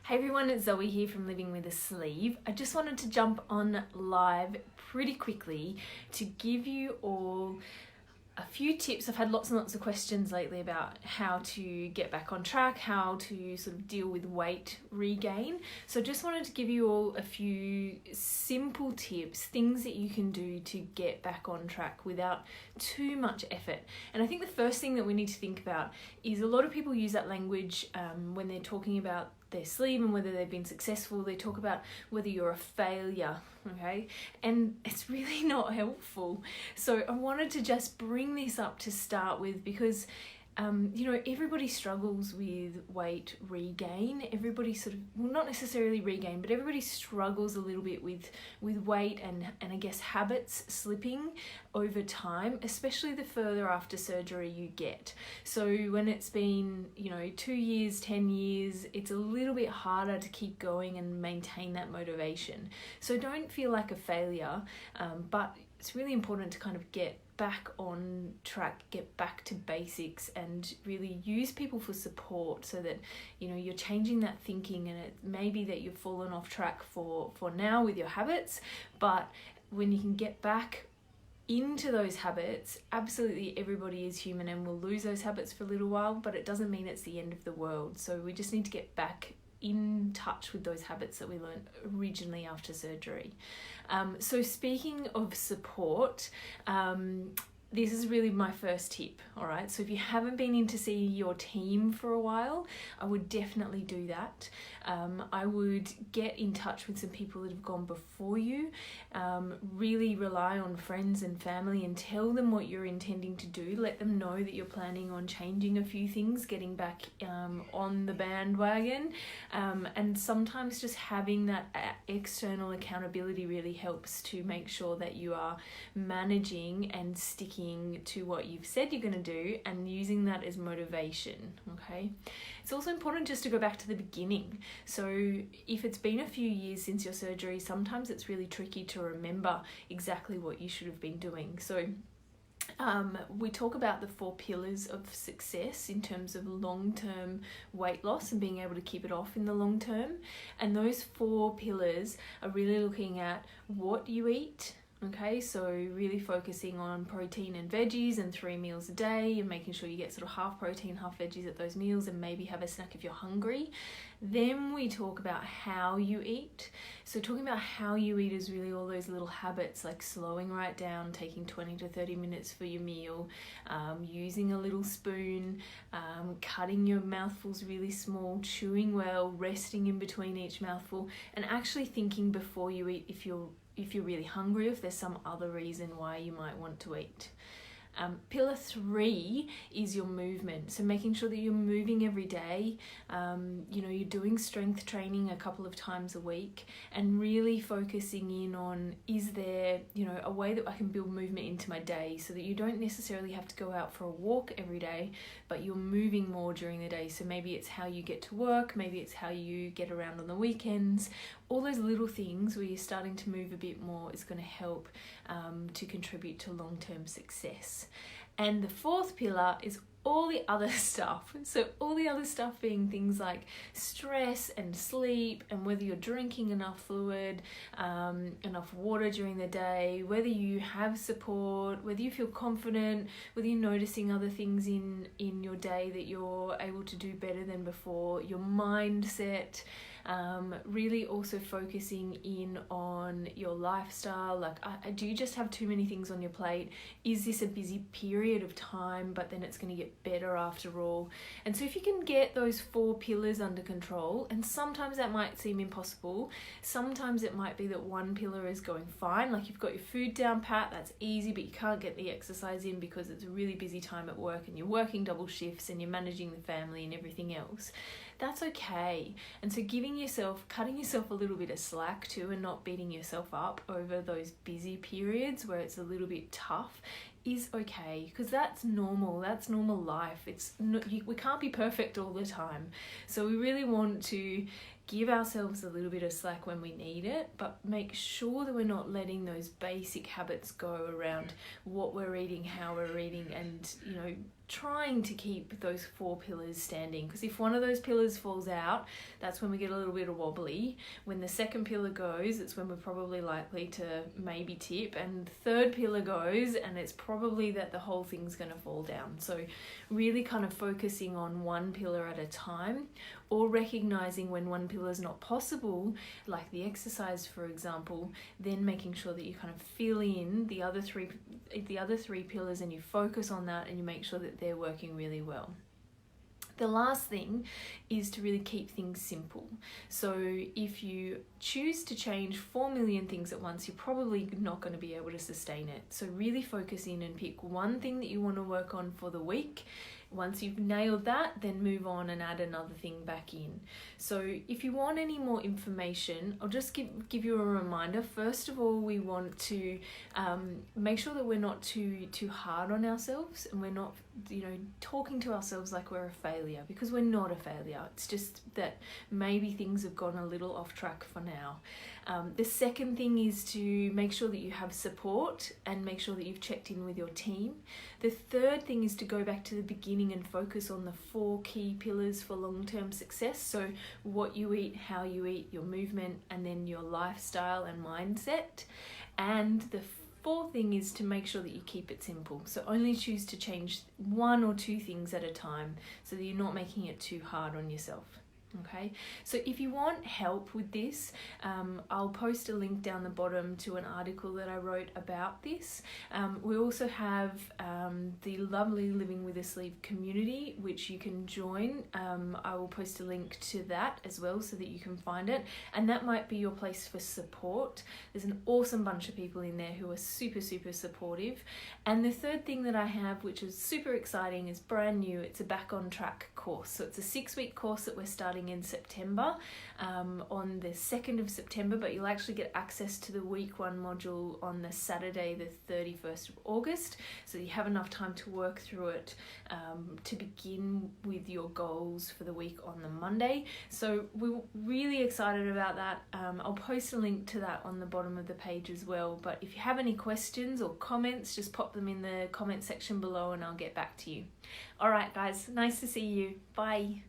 Hey everyone, it's Zoe here from Living with a Sleeve. I just wanted to jump on live pretty quickly to give you all a few tips. I've had lots and lots of questions lately about how to get back on track, how to sort of deal with weight regain. So I just wanted to give you all a few simple tips, things that you can do to get back on track without too much effort. And I think the first thing that we need to think about is a lot of people use that language when they're talking about their sleeve and whether they've been successful. They talk about whether you're a failure, okay? And it's really not helpful. So I wanted to just bring this up to start with because everybody struggles with weight regain. Everybody sort of, well, not necessarily regain, but everybody struggles a little bit with weight and I guess habits slipping over time, especially the further after surgery you get. So when it's been, 2 years, 10 years, it's a little bit harder to keep going and maintain that motivation. So don't feel like a failure, but it's really important to kind of get back on track, get back to basics and really use people for support so that you're changing that thinking. And it may be that you've fallen off track for now with your habits, but when you can get back into those habits, absolutely everybody is human and will lose those habits for a little while, but it doesn't mean it's the end of the world. So we just need to get back in touch with those habits that we learned originally after surgery. So speaking of support, this is really my first tip, all right? So if you haven't been in to see your team for a while, I would definitely do that. I would get in touch with some people that have gone before you, really rely on friends and family and tell them what you're intending to do. Let them know that you're planning on changing a few things, getting back on the bandwagon. And sometimes just having that external accountability really helps to make sure that you are managing and sticking to what you've said you're going to do and using that as motivation, okay? It's also important just to go back to the beginning. So if it's been a few years since your surgery, sometimes it's really tricky to remember exactly what you should have been doing. So we talk about the 4 pillars of success in terms of long-term weight loss and being able to keep it off in the long term. And those 4 pillars are really looking at what you eat. Okay, so really focusing on protein and veggies and 3 meals a day and making sure you get sort of half protein, half veggies at those meals and maybe have a snack if you're hungry. Then we talk about how you eat. So talking about how you eat is really all those little habits like slowing right down, taking 20 to 30 minutes for your meal, using a little spoon, cutting your mouthfuls really small, chewing well, resting in between each mouthful, and actually thinking before you eat if you're really hungry, if there's some other reason why you might want to eat. Pillar 3 is your movement. So making sure that you're moving every day, you're doing strength training a couple of times a week and really focusing in on, is there, a way that I can build movement into my day so that you don't necessarily have to go out for a walk every day, but you're moving more during the day. So maybe it's how you get to work, maybe it's how you get around on the weekends. All those little things where you're starting to move a bit more is going to help to contribute to long-term success. And the 4th pillar is all the other stuff. So all the other stuff being things like stress and sleep and whether you're drinking enough fluid, enough water during the day, whether you have support, whether you feel confident, whether you're noticing other things in your day that you're able to do better than before, your mindset, really also focusing in on your lifestyle. Like, do you just have too many things on your plate? Is this a busy period of time, but then it's going to get better after all? And so if you can get those 4 pillars under control, and sometimes that might seem impossible, sometimes it might be that one pillar is going fine, like you've got your food down pat, that's easy, but you can't get the exercise in because it's a really busy time at work and you're working double shifts and you're managing the family and everything else. That's okay. And so cutting yourself a little bit of slack too and not beating yourself up over those busy periods where it's a little bit tough is okay, because that's normal life. We can't be perfect all the time. So we really want to give ourselves a little bit of slack when we need it, but make sure that we're not letting those basic habits go around what we're eating, how we're eating, and trying to keep those 4 pillars standing, because if one of those pillars falls out, that's when we get a little bit wobbly. When the second pillar goes, it's when we're probably likely to maybe tip, and the third pillar goes and it's probably that the whole thing's going to fall down. So really kind of focusing on one pillar at a time, or recognizing when one pillar is not possible, like the exercise for example, then making sure that you kind of fill in the other three pillars and you focus on that and you make sure that they're working really well. The last thing is to really keep things simple. So if you choose to change 4 million things at once, you're probably not going to be able to sustain it. So really focus in and pick one thing that you want to work on for the week. Once you've nailed that, then move on and add another thing back in. So if you want any more information, I'll just give you a reminder. First of all, we want to make sure that we're not too hard on ourselves, and we're not, talking to ourselves like we're a failure, because we're not a failure. It's just that maybe things have gone a little off track for now. The second thing is to make sure that you have support and make sure that you've checked in with your team. The third thing is to go back to the beginning and focus on the 4 key pillars for long-term success. So what you eat, how you eat, your movement, and then your lifestyle and mindset. And the fourth thing is to make sure that you keep it simple. So only choose to change 1 or 2 things at a time so that you're not making it too hard on yourself. Okay, so if you want help with this, I'll post a link down the bottom to an article that I wrote about this. We also have the lovely Living with a Sleeve community, which you can join. I will post a link to that as well so that you can find it, and that might be your place for support. There's an awesome bunch of people in there who are super supportive. And the third thing that I have, which is super exciting, is brand new. It's a Back on Track course. So it's a 6-week course that we're starting in September, on the 2nd of September, but you'll actually get access to the week 1 module on the Saturday the 31st of August, so you have enough time to work through it to begin with your goals for the week on the Monday. So we're really excited about that. I'll post a link to that on the bottom of the page as well, but if you have any questions or comments, just pop them in the comment section below and I'll get back to you. Alright guys, nice to see you. Bye.